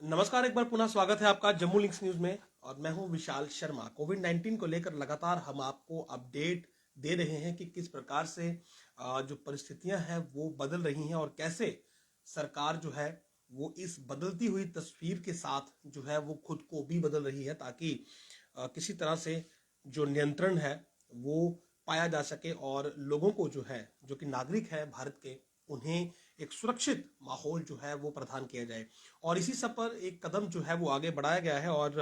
नमस्कार, एक बार पुनः स्वागत है आपका जम्मू लिंक्स न्यूज में। और मैं हूं विशाल शर्मा। कोविड 19 को लेकर लगातार हम आपको अपडेट दे रहे हैं कि किस प्रकार से जो परिस्थितियां हैं वो बदल रही हैं और कैसे सरकार जो है वो इस बदलती हुई तस्वीर के साथ जो है वो खुद को भी बदल रही है, ताकि किसी तरह से जो नियंत्रण है वो पाया जा सके और लोगों को जो है, जो कि नागरिक है भारत के, उन्हें एक सुरक्षित माहौल जो है वो प्रदान किया जाए। और इसी सब पर एक कदम जो है वो आगे बढ़ाया गया है। और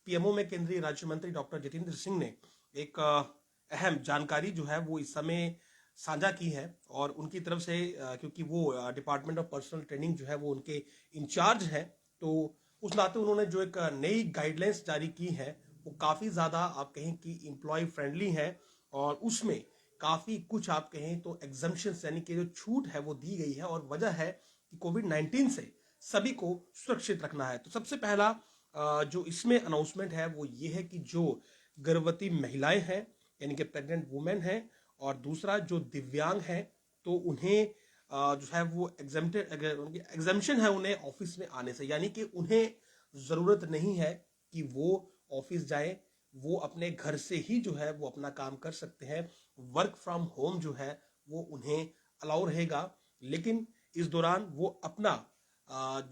पीएमओ में केंद्रीय राज्य मंत्री डॉक्टर जितेंद्र सिंह ने एक अहम जानकारी जो है वो इस समय साझा की है। और उनकी तरफ से क्योंकि वो डिपार्टमेंट ऑफ पर्सनल ट्रेनिंग जो है वो उनके इंचार्ज है, तो उस नाते उन्होंने जो एक नई गाइडलाइंस जारी की है वो काफी ज्यादा आप कहें कि एम्प्लॉय फ्रेंडली है। और उसमें काफी कुछ आप कहें तो एग्जम्पशन यानी कि जो छूट है वो दी गई है। और वजह है कि कोविड 19 से सभी को सुरक्षित रखना है। तो सबसे पहला जो इसमें अनाउंसमेंट है वो ये है कि जो गर्भवती महिलाएं हैं यानी कि प्रेग्नेंट वुमेन हैं, और दूसरा जो दिव्यांग हैं, तो उन्हें जो है वो एग्जामेशन है उन्हें ऑफिस में आने से। यानी कि उन्हें जरूरत नहीं है कि वो ऑफिस जाए, वो अपने घर से ही जो है वो अपना काम कर सकते हैं। वर्क फ्रॉम होम जो है वो उन्हें अलाउ रहेगा। लेकिन इस दौरान वो अपना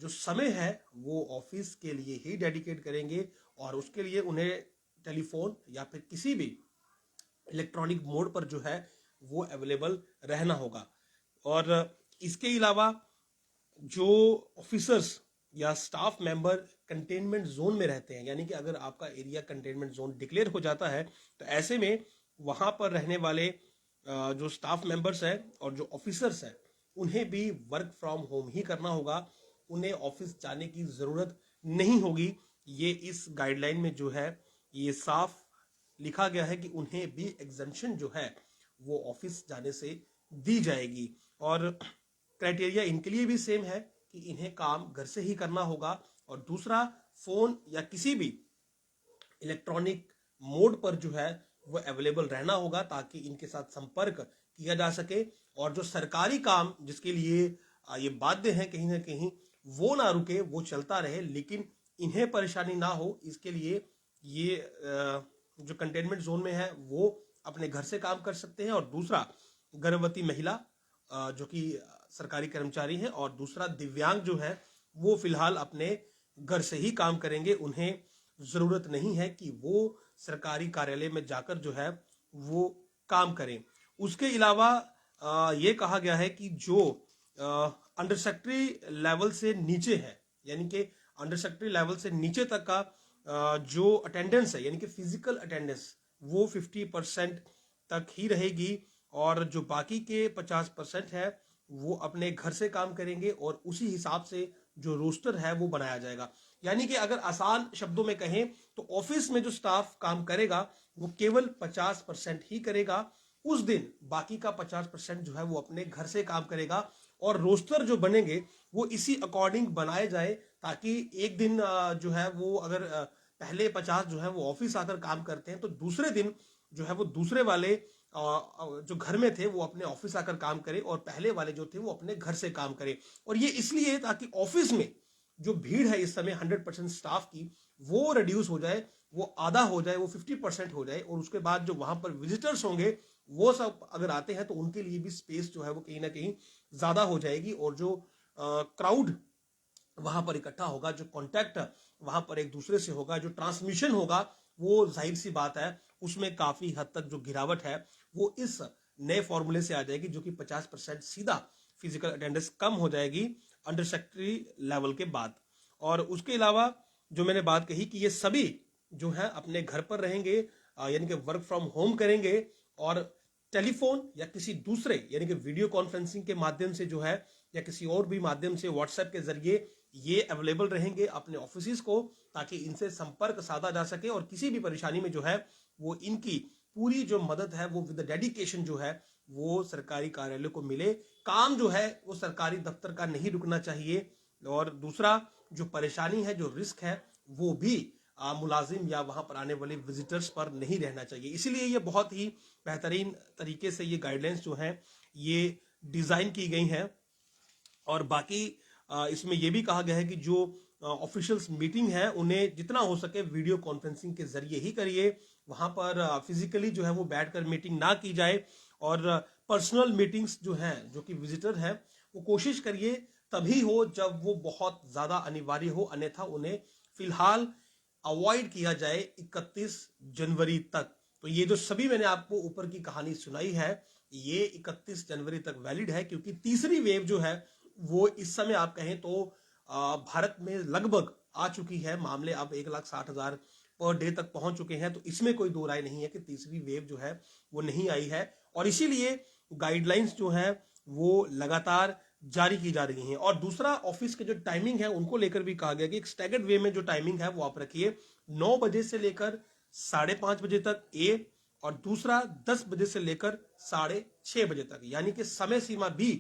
जो समय है वो ऑफिस के लिए ही डेडिकेट करेंगे। और उसके लिए उन्हें टेलीफोन या फिर किसी भी इलेक्ट्रॉनिक मोड पर जो है वो अवेलेबल रहना होगा। और इसके अलावा जो ऑफिसर्स या स्टाफ मेंबर कंटेनमेंट जोन में रहते हैं, यानी कि अगर आपका एरिया कंटेनमेंट जोन डिक्लेयर हो जाता है, तो ऐसे में वहां पर रहने वाले जो स्टाफ मेंबर्स हैं और जो ऑफिसर्स हैं उन्हें भी वर्क फ्रॉम होम ही करना होगा। उन्हें ऑफिस जाने की जरूरत नहीं होगी। ये इस गाइडलाइन में जो है ये साफ लिखा गया है कि उन्हें भी एग्जेम्पशन जो है वो ऑफिस जाने से दी जाएगी। और क्राइटेरिया इनके लिए भी सेम है कि इन्हें काम घर से ही करना होगा। और दूसरा, फोन या किसी भी इलेक्ट्रॉनिक मोड पर जो है वो अवेलेबल रहना होगा, ताकि इनके साथ संपर्क किया जा सके। और जो सरकारी काम जिसके लिए ये बाध्य है कहीं ना कहीं, वो ना रुके, वो चलता रहे, लेकिन इन्हें परेशानी ना हो, इसके लिए ये जो कंटेनमेंट जोन में है वो अपने घर से काम कर सकते हैं। और दूसरा, गर्भवती महिला जो कि सरकारी कर्मचारी है, और दूसरा दिव्यांग जो है वो फिलहाल अपने घर से ही काम करेंगे। उन्हें जरूरत नहीं है कि वो सरकारी कार्यालय में जाकर जो है वो काम करें। उसके अलावा ये कहा गया है कि जो अंडर सेक्रेटरी लेवल से नीचे है, यानी कि अंडर सेक्रेटरी लेवल से नीचे तक का जो अटेंडेंस है, यानी कि फिजिकल अटेंडेंस, वो 50% तक ही रहेगी। और जो बाकी के 50% है वो अपने घर से काम करेंगे, और उसी हिसाब से जो रोस्टर है वो बनाया जाएगा। यानी कि अगर आसान शब्दों में कहें तो ऑफिस में जो स्टाफ काम करेगा वो केवल 50% ही करेगा। उस दिन बाकी का 50% जो है वो अपने घर से काम करेगा। और रोस्टर जो बनेंगे वो इसी अकॉर्डिंग बनाए जाए, ताकि एक दिन जो है वो अगर पहले 50 जो है वो ऑफिस आकर काम करते हैं, तो दूसरे दिन जो है वो दूसरे वाले जो घर में थे वो अपने ऑफिस आकर काम करें, और पहले वाले जो थे वो अपने घर से काम करें। और ये इसलिए ताकि ऑफिस में जो भीड़ है इस समय 100% स्टाफ की, वो रिड्यूस हो जाए, वो आधा हो जाए, वो 50% हो जाए। और उसके बाद जो वहां पर विजिटर्स होंगे वो सब अगर आते हैं तो उनके लिए भी स्पेस जो है वो कहीं ना कहीं ज्यादा हो जाएगी। और जो क्राउड वहां पर इकट्ठा होगा, जो कांटेक्ट वहां पर एक दूसरे से होगा, जो ट्रांसमिशन होगा, वो जाहिर सी बात है उसमें काफी हद तक जो गिरावट है वो इस नए फॉर्मूले से आ जाएगी, जो कि 50% सीधा फिजिकल अटेंडेंस कम हो जाएगी अंडर सेक्रेटरी लेवल के बाद। और उसके अलावा जो मैंने बात कही कि ये सभी जो है अपने घर पर रहेंगे, यानी कि वर्क फ्रॉम होम करेंगे, और टेलीफोन या किसी दूसरे यानी कि वीडियो कॉन्फ्रेंसिंग के माध्यम से जो है, या किसी और भी माध्यम से व्हाट्सएप के जरिए ये अवेलेबल रहेंगे अपने ऑफिस को, ताकि इनसे संपर्क साधा जा सके। और किसी भी परेशानी में जो है वो इनकी पूरी जो मदद है वो विद डेडिकेशन जो है वो सरकारी कार्यालय को मिले। काम जो है वो सरकारी दफ्तर का नहीं रुकना चाहिए। और दूसरा, जो परेशानी है, जो रिस्क है, वो भी मुलाजिम या वहां पर आने वाले विजिटर्स पर नहीं रहना चाहिए। इसीलिए ये बहुत ही बेहतरीन तरीके से ये गाइडलाइंस जो है ये डिजाइन की गई हैं। और बाकी इसमें यह भी कहा गया है कि जो ऑफिशियल्स मीटिंग है उन्हें जितना हो सके वीडियो कॉन्फ्रेंसिंग के जरिए ही करिए। वहां पर फिजिकली जो है वो बैठकर मीटिंग ना की जाए और पर्सनल मीटिंग्स जो हैं जो कि विजिटर हैं वो कोशिश करिए तभी हो जब वो बहुत ज्यादा अनिवार्य हो, अन्यथा उन्हें फिलहाल अवॉइड किया जाए 31 जनवरी तक। तो ये जो सभी मैंने आपको ऊपर की कहानी सुनाई है ये 31 जनवरी तक वैलिड है, क्योंकि तीसरी वेव जो है वो इस समय आप कहें तो भारत में लगभग आ चुकी है। मामले अब 1,60,000 पर डे तक पहुंच चुके हैं। तो इसमें कोई दो राय नहीं है कि तीसरी वेव जो है वो नहीं आई है, और इसीलिए गाइडलाइंस जो है वो लगातार जारी की जा रही हैं। और दूसरा, ऑफिस के जो टाइमिंग है उनको लेकर भी कहा गया कि एक स्टैगर्ड वे में जो टाइमिंग है वो आप रखिए। 9 बजे से लेकर 5:30 बजे तक ए, और दूसरा 10 बजे से लेकर 6:30 बजे तक, यानी कि समय सीमा भी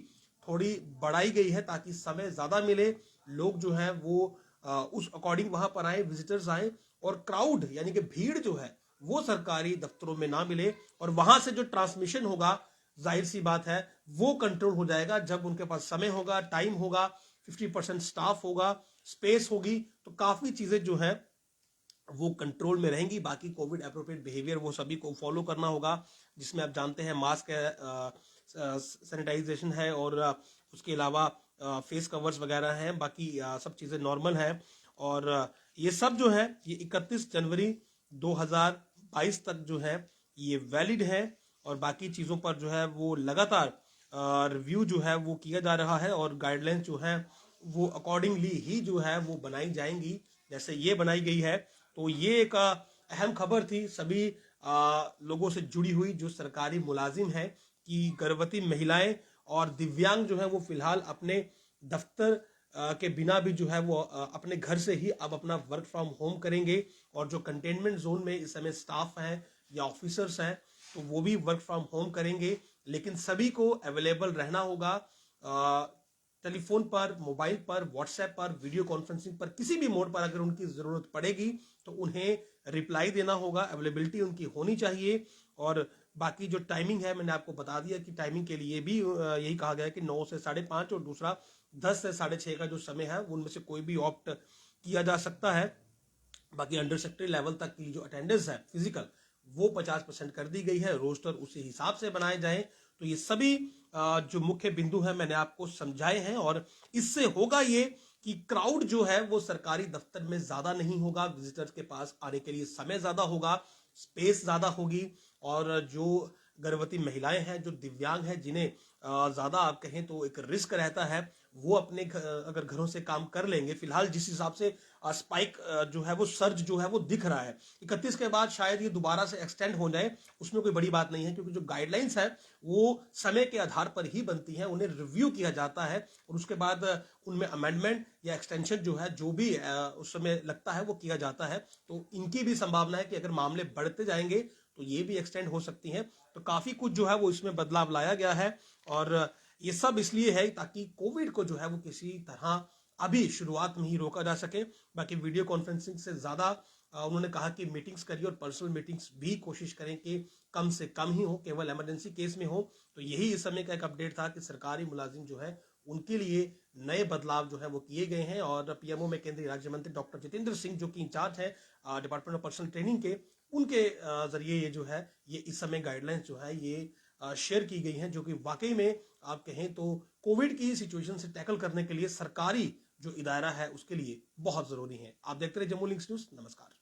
थोड़ी बढ़ाई गई है ताकि समय ज्यादा मिले, लोग जो है वो उस अकॉर्डिंग वहां पर आए, विजिटर्स आए, और क्राउड यानी कि भीड़ जो है वो सरकारी दफ्तरों में ना मिले, और वहां से जो ट्रांसमिशन होगा जाहिर सी बात है वो कंट्रोल हो जाएगा जब उनके पास समय होगा, टाइम होगा, 50% स्टाफ होगा, स्पेस होगी, तो काफी चीजें जो है वो कंट्रोल में रहेंगी। बाकी कोविड अप्रोप्रिएट बिहेवियर वो सभी को फॉलो करना होगा, जिसमें आप जानते हैं मास्क है, सैनिटाइजेशन है, और उसके अलावा फेस कवर्स वगैरह हैं। बाकी सब चीजें नॉर्मल हैं, और ये सब जो है ये 31 जनवरी 2022 तक जो है ये वैलिड है, और बाकी चीजों पर जो है वो लगातार रिव्यू जो है वो किया जा रहा है, और गाइडलाइंस जो है वो अकॉर्डिंगली ही जो है वो बनाई जाएंगी जैसे ये बनाई गई है। तो ये एक अहम खबर थी सभी लोगों से जुड़ी हुई जो सरकारी मुलाजिम हैं, कि गर्भवती महिलाएं और दिव्यांग जो है वो फिलहाल अपने दफ्तर के बिना भी जो है वो अपने घर से ही अब अपना वर्क फ्रॉम होम करेंगे, और जो कंटेनमेंट जोन में इस समय स्टाफ हैं या ऑफिसर्स हैं तो वो भी वर्क फ्रॉम होम करेंगे। लेकिन सभी को अवेलेबल रहना होगा, टेलीफोन पर, मोबाइल पर, व्हाट्सएप पर, वीडियो कॉन्फ्रेंसिंग पर, किसी भी मोड पर अगर उनकी जरूरत पड़ेगी तो उन्हें रिप्लाई देना होगा, अवेलेबिलिटी उनकी होनी चाहिए। और बाकी जो टाइमिंग है मैंने आपको बता दिया कि टाइमिंग के लिए भी यही कहा गया है कि 9 से 5:30, और दूसरा 10 से 6:30 का जो समय है उनमें से कोई भी ऑप्ट किया जा सकता है। बाकी अंडर सेक्रेटरी लेवल तक की जो अटेंडेंस है फिजिकल वो 50% कर दी गई है, रोस्टर उसी हिसाब से बनाए जाएं। तो ये सभी जो मुख्य बिंदु हैं मैंने आपको समझाए हैं, और इससे होगा ये कि क्राउड जो है वो सरकारी दफ्तर में ज्यादा नहीं होगा, विजिटर्स के पास आने के लिए समय ज्यादा होगा, स्पेस ज्यादा होगी, और जो गर्भवती महिलाएं हैं, जो दिव्यांग हैं, जिन्हें ज्यादा आप कहें तो एक रिस्क रहता है, वो अपने अगर घरों से काम कर लेंगे। फिलहाल जिस हिसाब से स्पाइक जो है वो सर्ज जो है वो दिख रहा है, 31 के बाद शायद ये दोबारा से एक्सटेंड हो जाए, उसमें कोई बड़ी बात नहीं है, क्योंकि जो गाइडलाइंस है वो समय के आधार पर ही बनती हैं, उन्हें रिव्यू किया जाता है, और उसके बाद उनमें अमेंडमेंट या एक्सटेंशन जो है जो भी उस समय लगता है वो किया जाता है। तो इनकी भी संभावना है कि अगर मामले बढ़ते जाएंगे तो ये भी एक्सटेंड हो सकती हैं। तो काफी कुछ जो है वो इसमें बदलाव लाया गया है, और ये सब इसलिए है ताकि कोविड को जो है वो किसी तरह अभी शुरुआत में ही रोका जा सके। बाकी वीडियो कॉन्फ्रेंसिंग से ज्यादा उन्होंने कहा कि मीटिंग्स करिए, और पर्सनल मीटिंग्स भी कोशिश करें कि कम से कम ही हो, केवल इमरजेंसी केस में हो। तो यही इस समय का एक अपडेट था कि सरकारी मुलाजिम जो है उनके लिए नए बदलाव जो है वो किए गए हैं, और पीएमओ में केंद्रीय राज्य मंत्री डॉक्टर जितेंद्र सिंह जो कि इंचार्ज है डिपार्टमेंट ऑफ पर्सनल ट्रेनिंग के, उनके जरिए ये जो है ये इस समय गाइडलाइंस जो है ये शेयर की गई हैं, जो कि वाकई में आप कहें तो कोविड की सिचुएशन से टैकल करने के लिए सरकारी जो इदारा है उसके लिए बहुत जरूरी है। आप देखते रहे जम्मू लिंक्स न्यूज। नमस्कार।